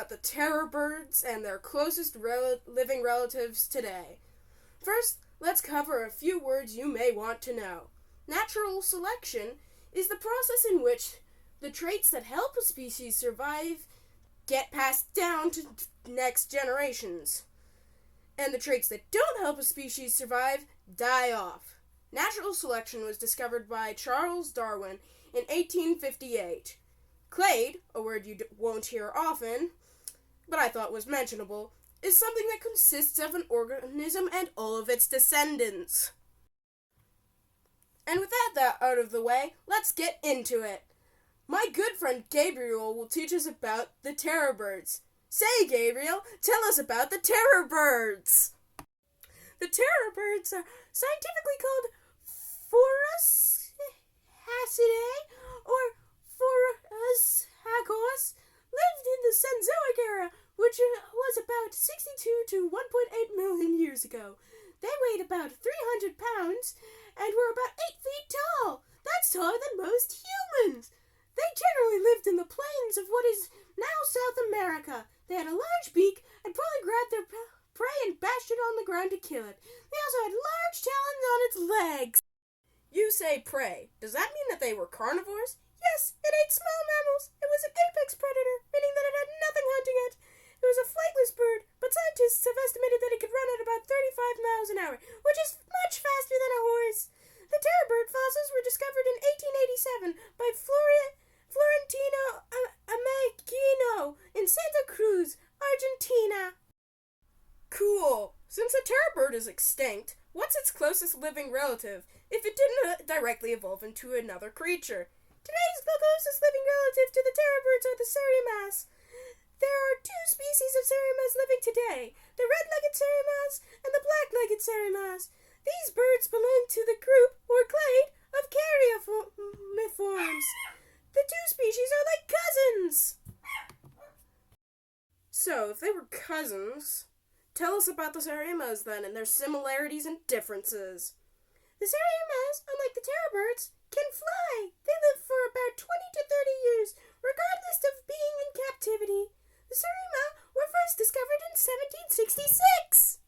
about the terror birds and their closest living relatives today. First, let's cover a few words you may want to know. Natural selection is the process in which the traits that help a species survive get passed down to next generations, and the traits that don't help a species survive die off. Natural selection was discovered by Charles Darwin in 1858. Clade, a word you won't hear often, but I thought was mentionable, is something that consists of an organism and all of its descendants. And with that out of the way, let's get into it. My good friend Gabriel will teach us about the terror birds. Say, Gabriel, tell us about the terror birds. The terror birds are scientifically called Phorushacidae or Phorushacois, lived in the Cenozoic era, which was about 62 to 1.8 million years ago. They weighed about 300 pounds and were about 8 feet tall. That's taller than most humans. They generally lived in the plains of what is now South America. They had a large beak and probably grabbed their prey and bashed it on the ground to kill it. They also had large talons on its legs. You say prey. Does that mean that they were carnivores? Yes, it ate small mammals. It was an apex predator, meaning that it had nothing hunting it. It was a flightless bird, but scientists have estimated that it could run at about 35 miles an hour, which is much faster than a horse. The terror bird fossils were discovered in 1887 by Florentino Ameghino in Santa Cruz, Argentina. Cool. Since the terror bird is extinct, what's its closest living relative if it didn't directly evolve into another creature? Today's closest living relative to the terror birds are the Serimas. There are two species of Serimas living today, the red-legged Serimas and the black-legged Serimas. These birds belong to the group, or clade, of Caryophragmiformes. The two species are like cousins. So, if they were cousins, tell us about the Serimas then, and their similarities and differences. The Serimas, unlike the terror birds, can fly. They live for about 20 to 30 years, regardless of being in captivity. The Serima were first discovered in 1766.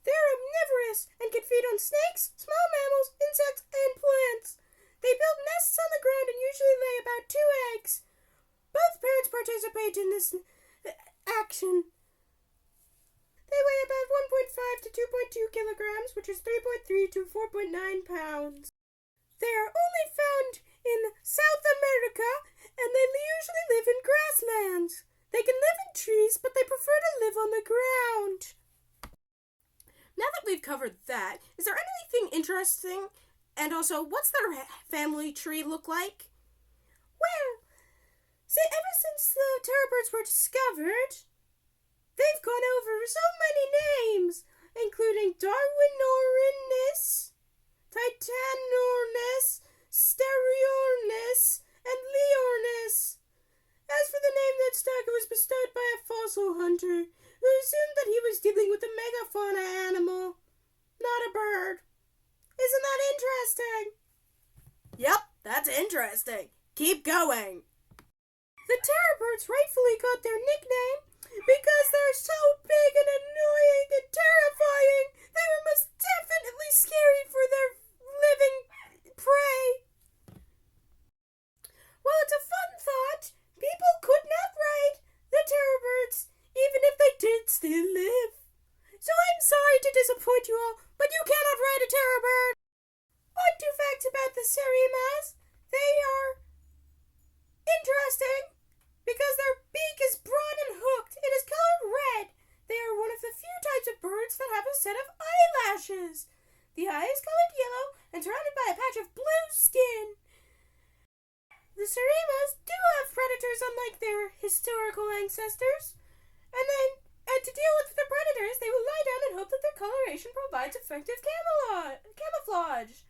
They're omnivorous and can feed on snakes, small mammals, insects, and plants. They build nests on the ground and usually lay about 2 eggs. Both parents participate in this action. They weigh about 1.5 to 2.2 kilograms, which is 3.3 to 4.9 pounds. They are only found in South America, and they usually live in grasslands. They can live in trees, but they prefer to live on the ground. Now that we've covered that, is there anything interesting? And also, what's their family tree look like? Well, ever since the terror birds were discovered, they've gone over so many names, including Darwinornis, Titanornis, Stereornis, and Leornis. As for the name that stuck, it was bestowed by a fossil hunter who assumed that he was dealing with a megafauna animal, not a bird. Isn't that interesting? Yep, that's interesting. Keep going. The terror birds rightfully got their nickname because they're so big and annoying and terrifying. They were most definitely scary for their living prey. Well, it's a fun thought. People could not ride the terror birds, even if they did still live. So I'm sorry to disappoint you all, but you cannot ride a terror bird. 2 facts about the Serimas. They are interesting because their beak is broad and hooked. It is colored red. They are one of the few types of birds that have a set of eyelashes. The eye is colored yellow and surrounded by a patch of blue skin. The Serimas do have predators unlike their historical ancestors. And to deal with the predators, they will lie down and hope that their coloration provides effective camouflage.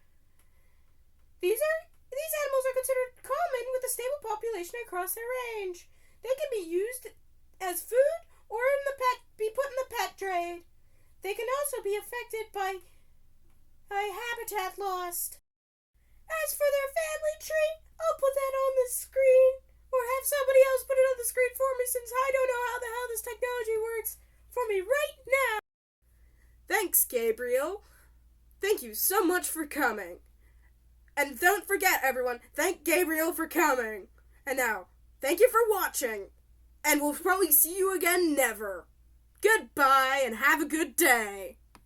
These animals are considered common with a stable population across their range. They can be used as food or be put in the pet trade. They can also be affected by habitat loss. As for their family tree, I'll put that on the screen, or have somebody else put it on the screen for me since I don't know how for me right now. Thanks, Gabriel. Thank you so much for coming. And don't forget, everyone, thank Gabriel for coming. And now, thank you for watching. And we'll probably see you again never. Goodbye and have a good day.